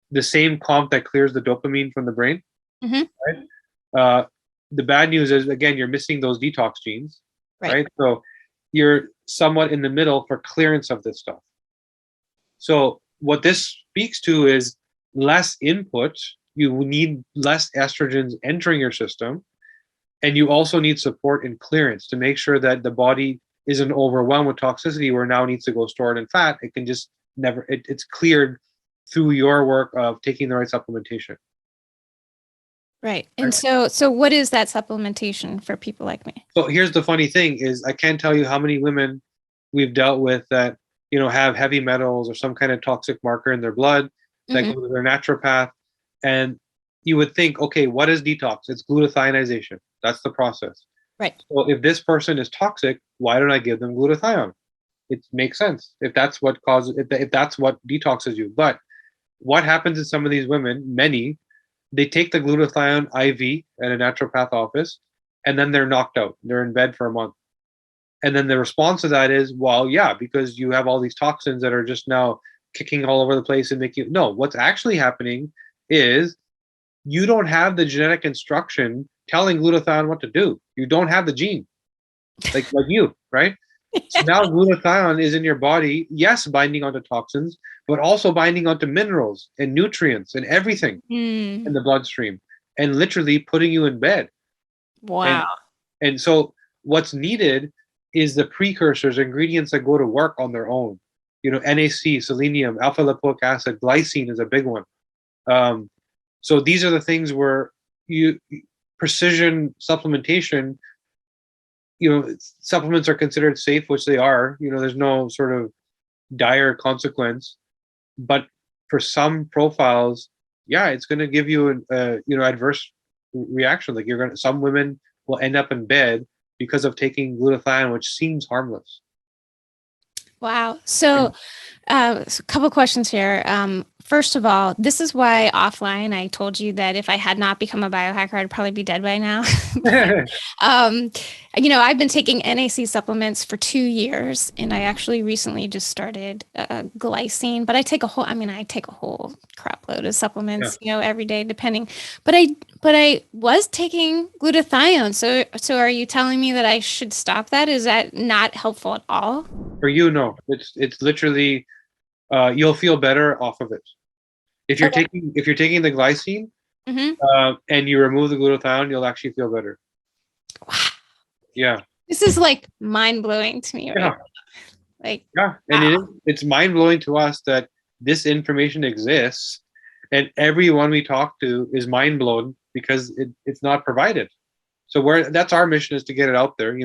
Speaker 2: the same COMT that clears the dopamine from the brain.
Speaker 1: Mm-hmm.
Speaker 2: Right? The bad news is, again, you're missing those detox genes, right? So you're somewhat in the middle for clearance of this stuff. So what this speaks to is less input. You need less estrogens entering your system, and you also need support in clearance to make sure that the body isn't overwhelmed with toxicity where now it needs to go store it in fat. It can just never, it's cleared through your work of taking the right supplementation.
Speaker 1: Right. And so what is that supplementation for people like me?
Speaker 2: So here's the funny thing is, I can't tell you how many women we've dealt with that, have heavy metals or some kind of toxic marker in their blood that go to their naturopath. And you would think, okay, what is detox? It's glutathionization. That's the process.
Speaker 1: Right.
Speaker 2: So if this person is toxic, why don't I give them glutathione? It makes sense if that's what causes, if that's what detoxes you. But what happens in some of these women, many, they take the glutathione IV at a naturopath office, and then they're knocked out. They're in bed for a month. And then the response to that is, well, yeah, because you have all these toxins that are just now kicking all over the place and making you. No, what's actually happening is you don't have the genetic instruction telling glutathione what to do. You don't have the gene, like you, right? So now glutathione is in your body, yes, binding onto toxins, but also binding onto minerals and nutrients and everything in the bloodstream, and literally putting you in bed.
Speaker 1: Wow.
Speaker 2: And so what's needed is the precursors, ingredients that go to work on their own. NAC, selenium, alpha lipoic acid, glycine is a big one. So these are the things where precision supplementation, supplements are considered safe, which they are. There's no sort of dire consequence. But for some profiles, yeah, it's going to give you an adverse reaction. Like some women will end up in bed because of taking glutathione, which seems harmless.
Speaker 1: Wow. So a couple questions here. First of all, this is why offline I told you that if I had not become a biohacker, I'd probably be dead by now. I've been taking NAC supplements for 2 years, and I actually recently just started glycine, but I take a whole crap load of supplements, every day, depending. But I was taking glutathione. So are you telling me that I should stop that? Is that not helpful at all?
Speaker 2: For you, no. It's literally you'll feel better off of it. If you're taking the glycine and you remove the glutathione, you'll actually feel better.
Speaker 1: Wow.
Speaker 2: Yeah.
Speaker 1: This is like mind blowing to me. Right?
Speaker 2: And it's mind blowing to us that this information exists, and everyone we talk to is mind blown because it's not provided. So that's our mission, is to get it out there.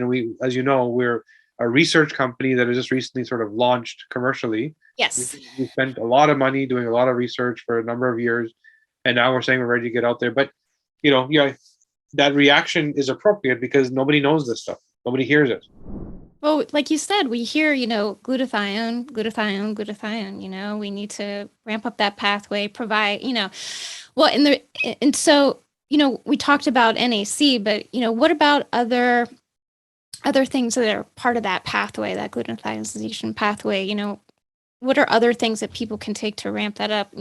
Speaker 2: As we're a research company that has just recently sort of launched commercially.
Speaker 1: Yes.
Speaker 2: We spent a lot of money doing a lot of research for a number of years, and now we're saying we're ready to get out there. But, that reaction is appropriate because nobody knows this stuff. Nobody hears it.
Speaker 1: Well, like you said, we hear, glutathione, we need to ramp up that pathway, provide, so, we talked about NAC, but, what about other things that are part of that pathway, that glutathionization pathway? What are other things that people can take to ramp that up?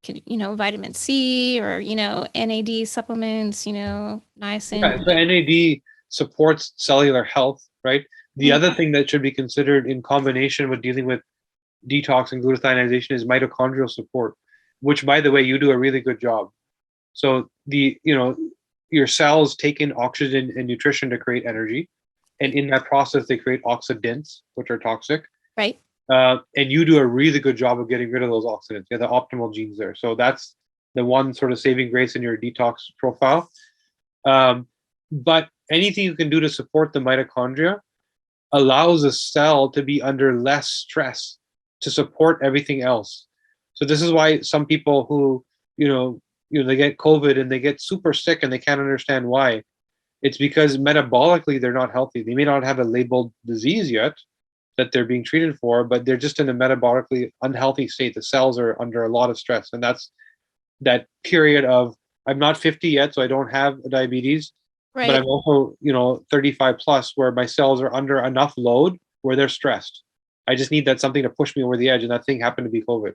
Speaker 1: Vitamin C or, NAD supplements, niacin.
Speaker 2: Yeah, so NAD supports cellular health, right? The other thing that should be considered in combination with dealing with detox and glutathionization is mitochondrial support, which, by the way, you do a really good job. So your cells take in oxygen and nutrition to create energy. And in that process, they create oxidants, which are toxic.
Speaker 1: Right.
Speaker 2: And you do a really good job of getting rid of those oxidants. You have the optimal genes there. So that's the one sort of saving grace in your detox profile. But anything you can do to support the mitochondria allows a cell to be under less stress to support everything else. So this is why some people who, they get COVID and they get super sick and they can't understand why. It's because metabolically they're not healthy. They may not have a labeled disease yet that they're being treated for, but they're just in a metabolically unhealthy state. The cells are under a lot of stress. And that's that period of, I'm not 50 yet, so I don't have diabetes, but
Speaker 1: Right.
Speaker 2: I'm also, 35 plus, where my cells are under enough load where they're stressed. I just need that something to push me over the edge. And that thing happened to be COVID,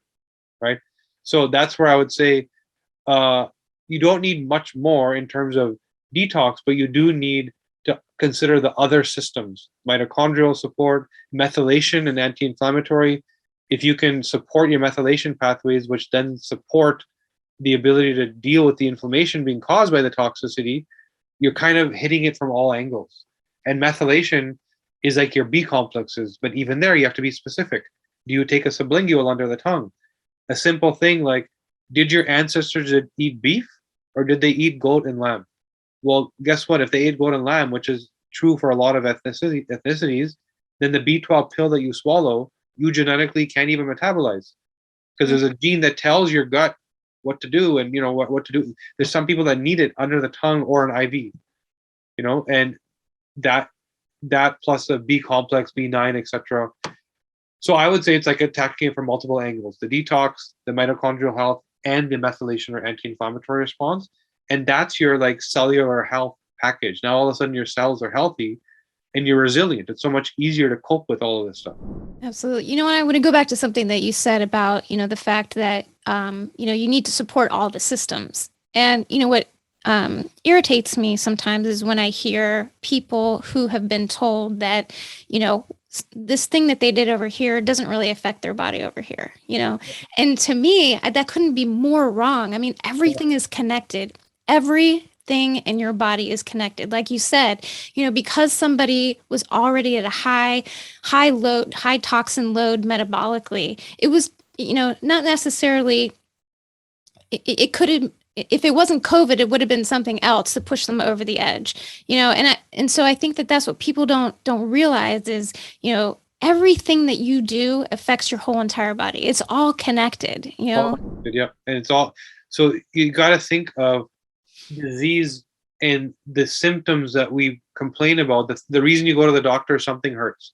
Speaker 2: right? So that's where I would say you don't need much more in terms of detox, but you do need to consider the other systems, mitochondrial support, methylation and anti-inflammatory. If you can support your methylation pathways, which then support the ability to deal with the inflammation being caused by the toxicity, you're kind of hitting it from all angles. And methylation is like your B complexes, but even there, you have to be specific. Do you take a sublingual under the tongue? A simple thing like, did your ancestors eat beef or did they eat goat and lamb? Well, guess what? If they ate goat and lamb, which is true for a lot of ethnicities, then the B12 pill that you swallow, you genetically can't even metabolize because there's a gene that tells your gut what to do and what to do. There's some people that need it under the tongue or an IV, and that plus the B complex, B9, etc. So I would say it's like attacking it from multiple angles: the detox, the mitochondrial health, and the methylation or anti-inflammatory response. And that's your like cellular health package. Now all of a sudden your cells are healthy and you're resilient. It's so much easier to cope with all of this stuff.
Speaker 1: Absolutely. You know, and I want to go back to something that you said about, the fact that, you need to support all the systems. And, what irritates me sometimes is when I hear people who have been told that, this thing that they did over here doesn't really affect their body over here, And to me, that couldn't be more wrong. I mean, everything is connected. Everything in your body is connected. Like you said, because somebody was already at a high load, high toxin load metabolically, it was, not necessarily, it could have, if it wasn't COVID, it would have been something else to push them over the edge, and so I think that that's what people don't realize is, everything that you do affects your whole entire body. It's all connected,
Speaker 2: Yeah, and it's all, so you got to think of disease and the symptoms that we complain about. The reason you go to the doctor, something hurts,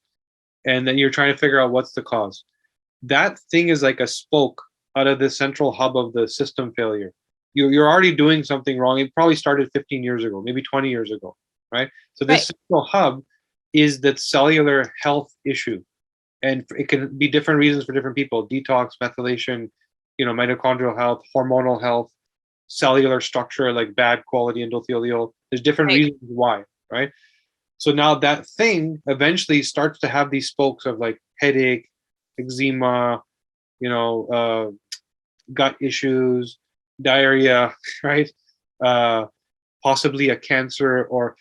Speaker 2: and then you're trying to figure out what's the cause. That thing is like a spoke out of the central hub of the system failure. You're already doing something wrong. It probably started 15 years ago, maybe 20 years ago, right? So this central hub is that cellular health issue. And it can be different reasons for different people: detox, methylation, mitochondrial health, hormonal health, cellular structure, like bad quality endothelial. There's different reasons why, right? So now that thing eventually starts to have these spokes of like headache, eczema, gut issues, diarrhea, right? Possibly a cancer, or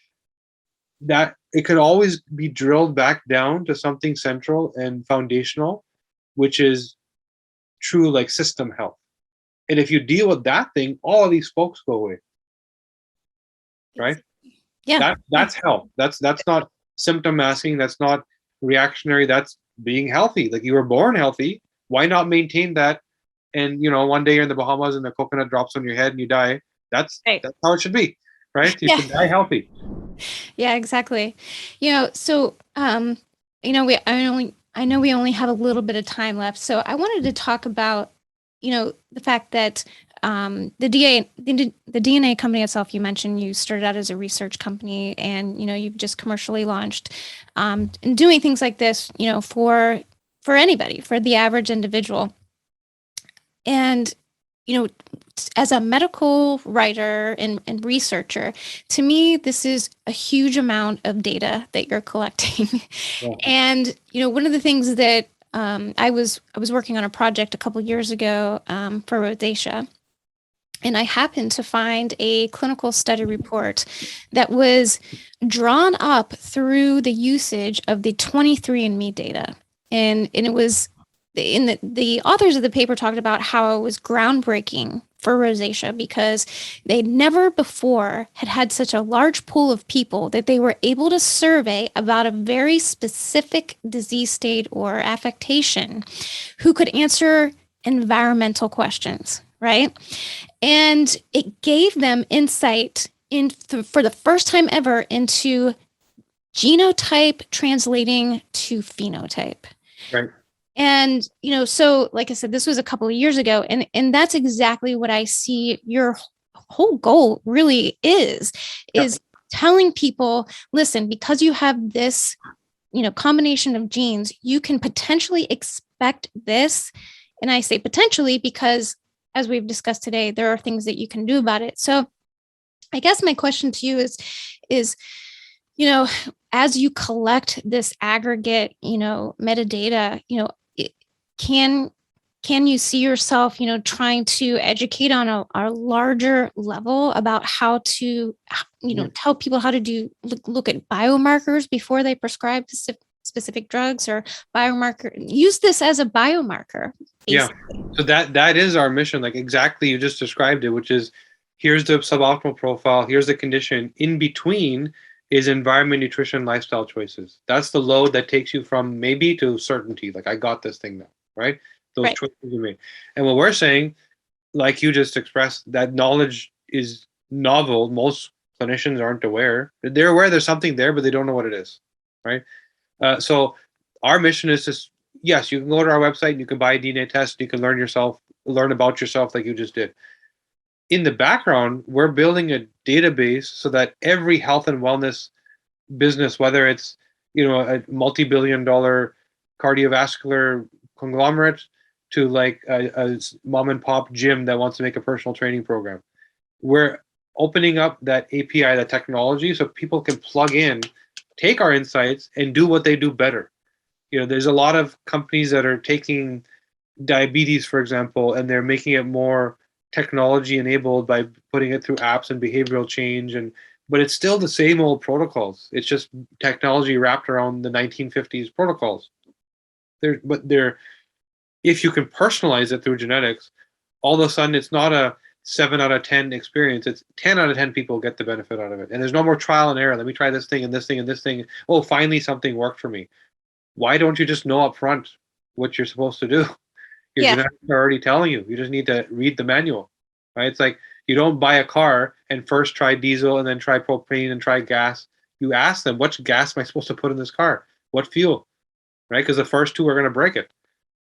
Speaker 2: that it could always be drilled back down to something central and foundational, which is true like system health. And if you deal with that thing, all of these spokes go away, right?
Speaker 1: Yeah.
Speaker 2: That's health. That's not symptom masking. That's not reactionary. That's being healthy. Like, you were born healthy. Why not maintain that? And one day you're in the Bahamas and the coconut drops on your head and you die. That's how it should be, right? You should die healthy.
Speaker 1: Yeah, exactly. So I know we only have a little bit of time left, so I wanted to talk about the fact that the DNA company itself. You mentioned you started out as a research company, and you've just commercially launched, and doing things like this, for anybody, for the average individual. And as a medical writer and researcher, to me, this is a huge amount of data that you're collecting. Yeah. And, one of the things that I was working on a project a couple years ago for rosacea, and I happened to find a clinical study report that was drawn up through the usage of the 23andMe data. And it was, in the authors of the paper talked about how it was groundbreaking for rosacea because they never before had such a large pool of people that they were able to survey about a very specific disease state or affectation who could answer environmental questions, right? And it gave them insight for the first time ever into genotype translating to phenotype.
Speaker 2: Right.
Speaker 1: And, so like I said, this was a couple of years ago, and that's exactly what I see your whole goal really is telling people, listen, because you have this, combination of genes, you can potentially expect this. And I say potentially because, as we've discussed today, there are things that you can do about it. So I guess my question to you is, as you collect this aggregate, metadata, can you see yourself, trying to educate on a larger level about how to, tell people how to look at biomarkers before they prescribe specific drugs, or use this as a biomarker, basically.
Speaker 2: Yeah. So that is our mission. Like exactly, you just described it, which is here's the suboptimal profile, here's the condition. In between is environment, nutrition, lifestyle choices. That's the load that takes you from maybe to certainty. Like I got this thing now, right? Those choices you made. And what we're saying, like you just expressed, that knowledge is novel. Most clinicians aren't aware. They're aware there's something there, but they don't know what it is, right? So our mission is just, yes, you can go to our website and you can buy a DNA test. You can learn about yourself like you just did. In the background, we're building a database so that every health and wellness business, whether it's a multi-billion-dollar cardiovascular conglomerate to like a mom and pop gym that wants to make a personal training program, we're opening up that API, that technology, so people can plug in, take our insights, and do what they do better. There's a lot of companies that are taking diabetes, for example, and they're making it more technology enabled by putting it through apps and behavioral change, but it's still the same old protocols. It's just technology wrapped around the 1950s protocols. If you can personalize it through genetics, all of a sudden it's not a 7 out of 10 experience. It's 10 out of 10 people get the benefit out of it. And there's no more trial and error. Let me try this thing and this thing and this thing. Oh, finally something worked for me. Why don't you just know up front what you're supposed to do? Your genetics are already telling you. You just need to read the manual, right? It's like you don't buy a car and first try diesel and then try propane and try gas. You ask them, what gas am I supposed to put in this car? What fuel, right? Because the first two are going to break it.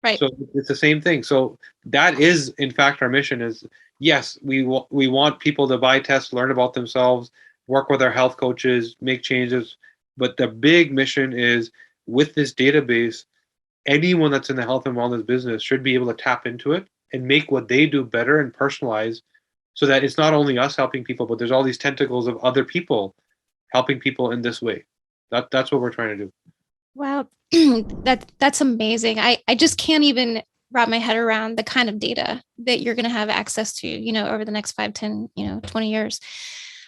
Speaker 1: Right.
Speaker 2: So it's the same thing. So that is, in fact, our mission is, yes, we want people to buy tests, learn about themselves, work with our health coaches, make changes. But the big mission is, with this database, anyone that's in the health and wellness business should be able to tap into it and make what they do better and personalize, so that it's not only us helping people, but there's all these tentacles of other people helping people in this way. That's what we're trying to do.
Speaker 1: Wow. That's amazing. I just can't even wrap my head around the kind of data that you're going to have access to, over the next 5, 10, 20 years.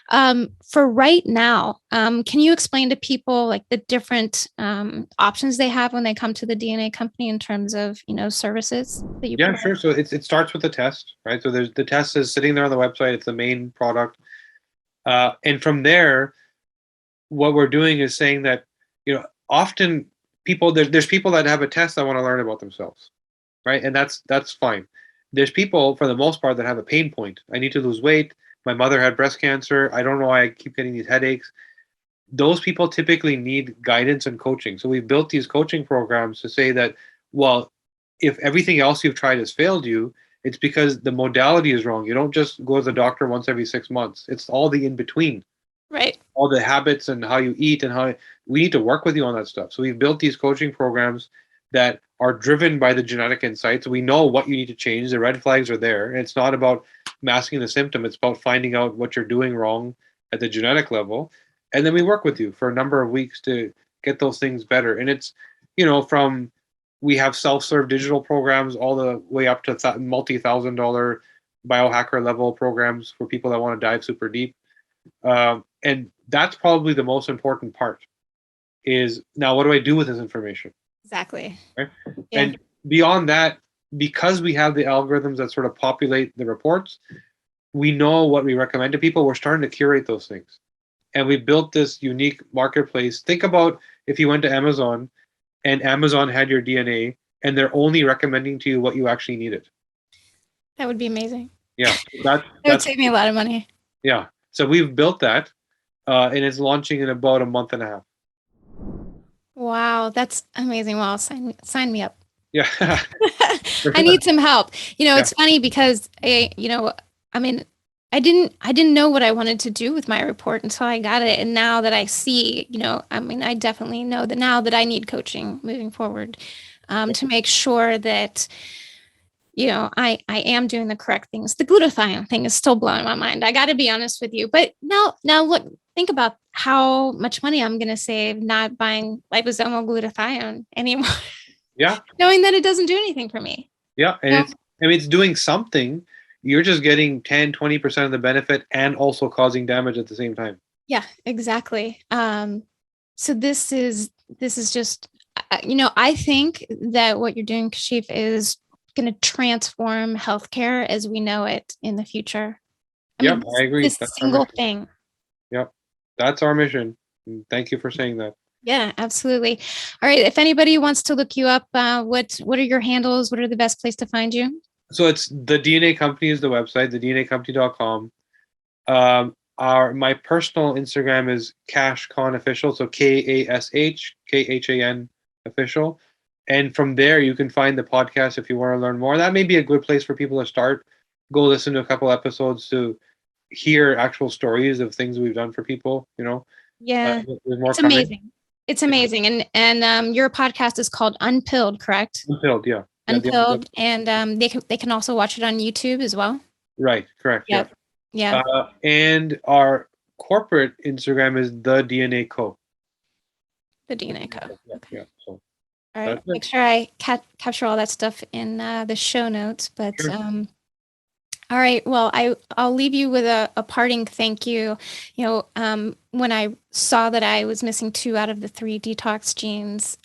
Speaker 1: For right now, can you explain to people like the different options they have when they come to the DNA company in terms of, services that you provide?
Speaker 2: Sure. So it starts with the test, right? So the test is sitting there on the website. It's the main product. And from there, what we're doing is saying that, often there's people that have a test that want to learn about themselves, right? And that's fine. There's people, for the most part, that have a pain point. I need to lose weight. My mother had breast cancer. I don't know why I keep getting these headaches. Those people typically need guidance and coaching. So we've built these coaching programs to say that, well, if everything else you've tried has failed you, it's because the modality is wrong. You don't just go to the doctor once every 6 months. It's all the in between.
Speaker 1: Right.
Speaker 2: All the habits and how you eat and how we need to work with you on that stuff. So we've built these coaching programs that are driven by the genetic insights. We know what you need to change. The red flags are there. And it's not about masking the symptom. It's about finding out what you're doing wrong at the genetic level. And then we work with you for a number of weeks to get those things better. And it's, we have self-serve digital programs all the way up to multi-$1,000 biohacker level programs for people that want to dive super deep. And that's probably the most important part is, now what do I do with this information?
Speaker 1: Exactly.
Speaker 2: Right? Yeah. And beyond that, because we have the algorithms that sort of populate the reports, we know what we recommend to people. We're starting to curate those things. And we built this unique marketplace. Think about if you went to Amazon and Amazon had your DNA and they're only recommending to you what you actually needed.
Speaker 1: That would be amazing.
Speaker 2: Yeah.
Speaker 1: That would save me a lot of money.
Speaker 2: Yeah. So we've built that, and it's launching in about a month and a half.
Speaker 1: Wow, that's amazing. Well, sign me up.
Speaker 2: Yeah.
Speaker 1: I need some help.
Speaker 2: Yeah.
Speaker 1: It's funny because I mean, I didn't know what I wanted to do with my report until I got it. And now that I see, I definitely know that now that I need coaching moving forward, to make sure that, I am doing the correct things. The glutathione thing is still blowing my mind. I got to be honest with you. But now look, think about how much money I'm going to save not buying liposomal glutathione anymore.
Speaker 2: Yeah.
Speaker 1: Knowing that it doesn't do anything for me.
Speaker 2: Yeah. And it's doing something. You're just getting 10-20% of the benefit and also causing damage at the same time.
Speaker 1: Yeah, exactly. So this is just, I think that what you're doing, Kashif, is going to transform healthcare as we know it in the future.
Speaker 2: I agree.
Speaker 1: This
Speaker 2: That's
Speaker 1: single thing.
Speaker 2: Yep. That's our mission. Thank you for saying that.
Speaker 1: Yeah, absolutely. All right. If anybody wants to look you up, what are your handles? What are the best place to find you?
Speaker 2: So it's the DNA Company is the website, thednacompany.com. My personal Instagram is KashKhan Official, so KASHKHAN Official. And from there, you can find the podcast if you want to learn more. That may be a good place for people to start. Go listen to a couple episodes to hear actual stories of things we've done for people,
Speaker 1: Yeah,
Speaker 2: there's more
Speaker 1: it's
Speaker 2: coming.
Speaker 1: amazing. It's amazing. And your podcast is called Unpilled, correct?
Speaker 2: Unpilled, yeah.
Speaker 1: Unpilled. And they can also watch it on YouTube as well.
Speaker 2: Right, correct.
Speaker 1: Yep. Yeah.
Speaker 2: And our corporate Instagram is the DNA Co.
Speaker 1: The DNA Co.
Speaker 2: Okay. Yeah. So,
Speaker 1: all right. Make sure I capture all that stuff in the show notes. But
Speaker 2: sure.
Speaker 1: All right. Well, I'll leave you with a parting thank you. When I saw that I was missing 2 out of the 3 detox genes,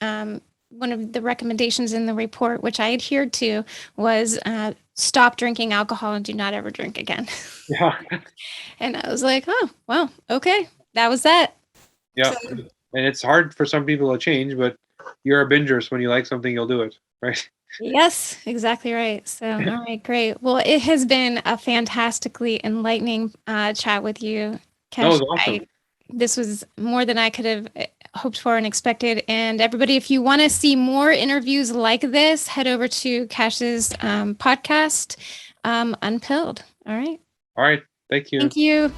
Speaker 1: one of the recommendations in the report, which I adhered to, was stop drinking alcohol and do not ever drink again.
Speaker 2: Yeah.
Speaker 1: And I was like, oh, well, okay. That was that.
Speaker 2: Yeah. So, and it's hard for some people to change, but you're a binger, so when you like something, you'll do it, right?
Speaker 1: Yes, exactly right. So, all right, great. Well, it has been a fantastically enlightening chat with you, Kesh.
Speaker 2: That was awesome.
Speaker 1: This was more than I could have hoped for and expected. And everybody, if you want to see more interviews like this, head over to Kesh's podcast, Unpilled. All right.
Speaker 2: All right. Thank you.
Speaker 1: Thank you.